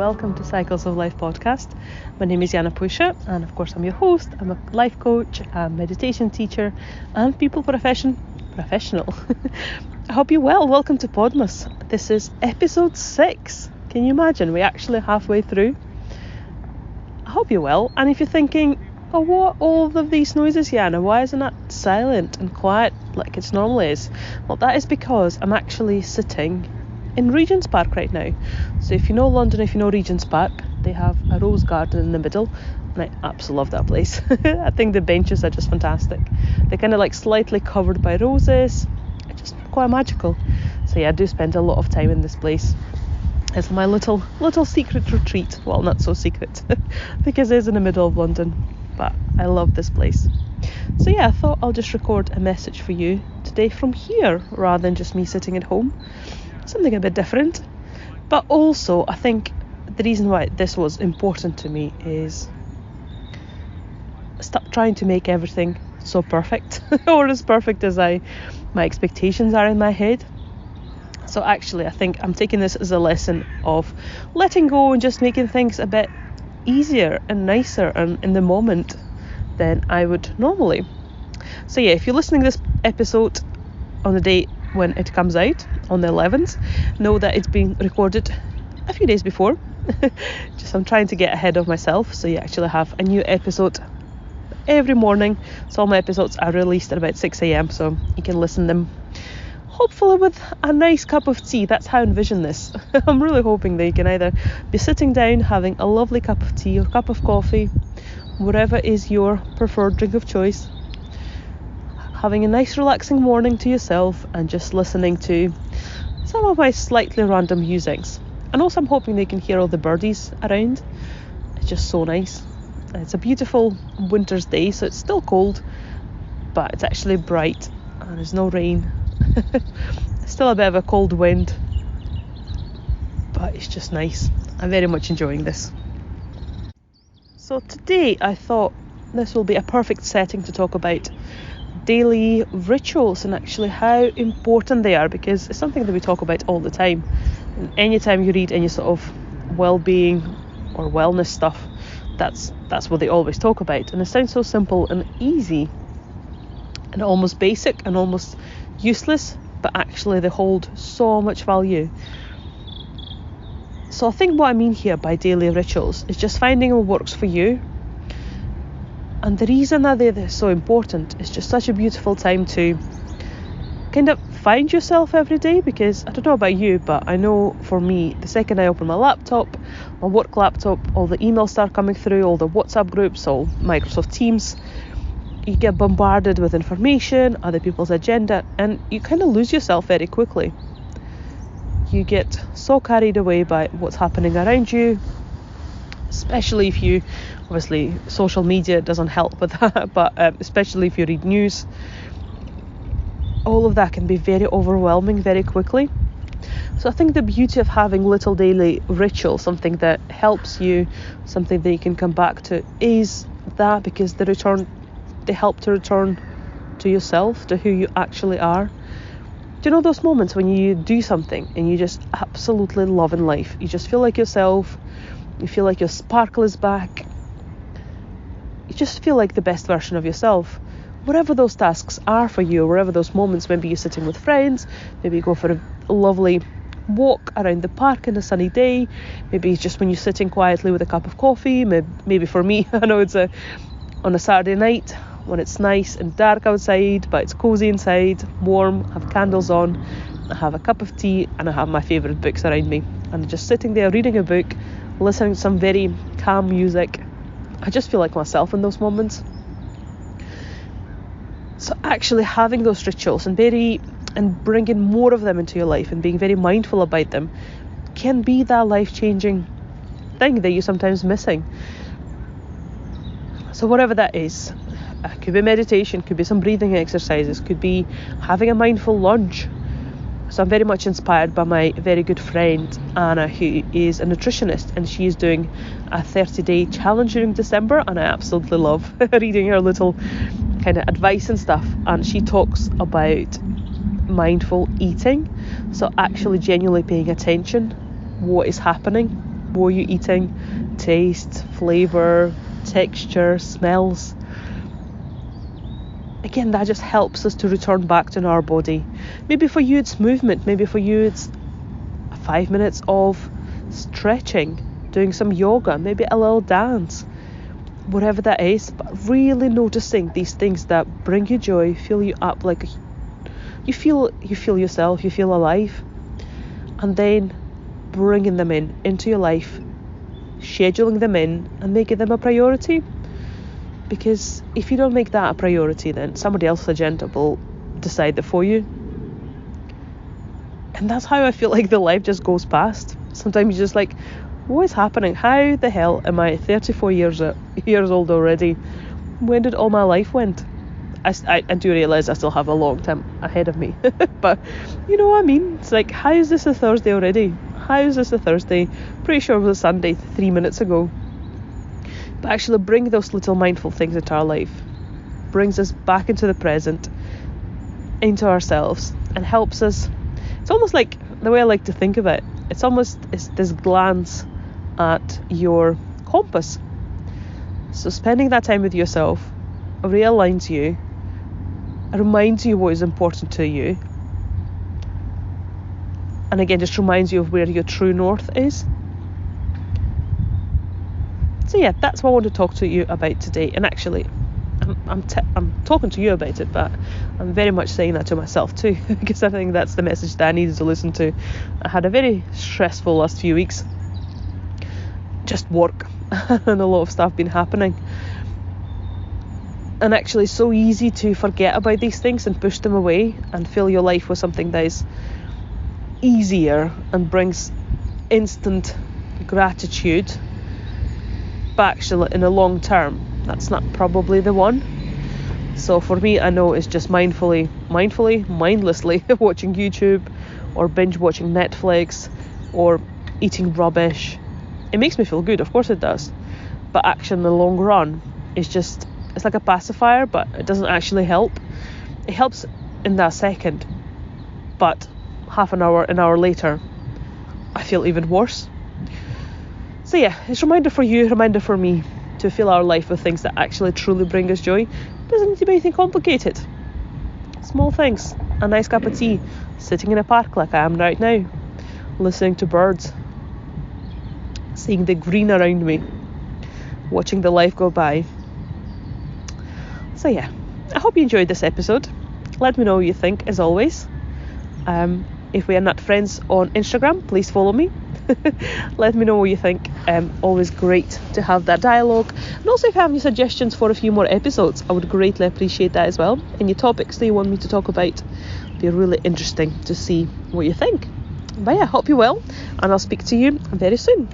welcome to Cycles of Life podcast. My name is Jana, and of course I'm your host. I'm a life coach, a meditation teacher and people professional. I hope you're well. Welcome to Podmas. This is episode 6. Can you imagine? We're actually halfway through. I hope you're well. And if you're thinking, oh, what all of these noises, Jana? Why isn't that silent and quiet like it normally is? Well, that is because I'm actually sitting in Regent's Park right now. So if you know London, if you know Regent's Park, they have a rose garden in the middle, and I absolutely love that place. I think the benches are just fantastic. They're kind of like slightly covered by roses. It's just quite magical. So yeah, I do spend a lot of time in this place. It's my little secret retreat. Well, not so secret because it's in the middle of London, but I love this place. So yeah, I thought I'll just record a message for you today from here rather than just me sitting at home. Something a bit different. But also, I think the reason why this was important to me is stop trying to make everything so perfect or as perfect as my expectations are in my head. So actually, I think I'm taking this as a lesson of letting go and just making things a bit easier and nicer and in the moment than I would normally. So yeah, if you're listening to this episode on the date when it comes out on the 11th, know that it's been recorded a few days before. Just I'm trying to get ahead of myself, so you actually have a new episode every morning. So all my episodes are released at about 6 a.m, so you can listen them hopefully with a nice cup of tea. That's how I envision this. I'm really hoping that you can either be sitting down having a lovely cup of tea or cup of coffee, whatever is your preferred drink of choice, having a nice relaxing morning to yourself and just listening to some of my slightly random musings. And also I'm hoping they can hear all the birdies around. It's just so nice. It's a beautiful winter's day, so it's still cold, but it's actually bright and there's no rain. Still a bit of a cold wind, but it's just nice. I'm very much enjoying this. So today I thought this will be a perfect setting to talk about daily rituals and actually how important they are, because it's something that we talk about all the time. And anytime you read any sort of well-being or wellness stuff, that's what they always talk about. And it sounds so simple and easy and almost basic and almost useless, but actually they hold so much value. So I think what I mean here by daily rituals is just finding what works for you. And the reason that they're so important is just such a beautiful time to kind of find yourself every day, because I don't know about you, but I know for me, the second I open my laptop, my work laptop, all the emails start coming through, all the WhatsApp groups, all Microsoft Teams, you get bombarded with information, other people's agenda, and you kind of lose yourself very quickly. You get so carried away by what's happening around you, especially if you, obviously social media doesn't help with that, but especially if you read news, all of that can be very overwhelming very quickly. So I think the beauty of having little daily rituals, something that helps you, something that you can come back to, is that, because they help to return to yourself, to who you actually are. Do you know those moments when you do something and you just absolutely love in life? You just feel like yourself. You feel like your sparkle is back. You just feel like the best version of yourself. Whatever those tasks are for you, wherever those moments, maybe you're sitting with friends, maybe you go for a lovely walk around the park in a sunny day, maybe it's just when you're sitting quietly with a cup of coffee, maybe for me, I know it's on a Saturday night when it's nice and dark outside, but it's cozy inside, warm, have candles on, I have a cup of tea and I have my favourite books around me, and I'm just sitting there reading a book, listening to some very calm music. I just feel like myself in those moments. So actually having those rituals and bringing more of them into your life and being very mindful about them can be that life-changing thing that you're sometimes missing. So whatever that is, could be meditation, could be some breathing exercises, could be having a mindful lunch. So I'm very much inspired by my very good friend Anna, who is a nutritionist, and she is doing a 30-day challenge during December, and I absolutely love reading her little kind of advice and stuff. And she talks about mindful eating, so actually genuinely paying attention what is happening What are you eating? Taste, flavour, texture, smells. Again, that just helps us to return back to our body. Maybe for you it's movement. Maybe for you it's 5 minutes of stretching, doing some yoga, maybe a little dance, whatever that is. But really noticing these things that bring you joy, fill you up, like you feel yourself, you feel alive, and then bringing them into your life, scheduling them in and making them a priority. Because if you don't make that a priority, then somebody else's agenda will decide that for you. And that's how I feel like the life just goes past. Sometimes you're just like, what is happening? How the hell am I 34 years old already? When did all my life went? I do realise I still have a long time ahead of me. But you know what I mean? It's like, how is this a Thursday already? How is this a Thursday? Pretty sure it was a Sunday 3 minutes ago. But actually bring those little mindful things into our life. Brings us back into the present, into ourselves, and helps us. It's almost like, the way I like to think of it, it's this glance at your compass. So spending that time with yourself realigns you, reminds you what is important to you, and again just reminds you of where your true north is. So yeah, that's what I want to talk to you about today. And actually, I'm talking to you about it, but I'm very much saying that to myself too, because I think that's the message that I needed to listen to. I had a very stressful last few weeks, just work and a lot of stuff been happening, and actually so easy to forget about these things and push them away and fill your life with something that is easier and brings instant gratitude. But actually in the long term, that's not probably the one. So for me, I know it's just mindlessly watching YouTube or binge watching Netflix or eating rubbish. It makes me feel good, of course it does, but actually in the long run, it's like a pacifier, but it doesn't actually help. It helps in that second, but an hour later, I feel even worse. So yeah, it's a reminder for you, reminder for me, to fill our life with things that actually truly bring us joy. It doesn't need to be anything complicated. Small things, a nice cup of tea, sitting in a park like I am right now, listening to birds, seeing the green around me, watching the life go by. So yeah, I hope you enjoyed this episode. Let me know what you think, as always. If we are not friends on Instagram, please follow me. Let me know what you think. Always great to have that dialogue. And also if you have any suggestions for a few more episodes, I would greatly appreciate that as well. Any topics that you want me to talk about, it'd be really interesting to see what you think. But yeah, hope you're well, and I'll speak to you very soon.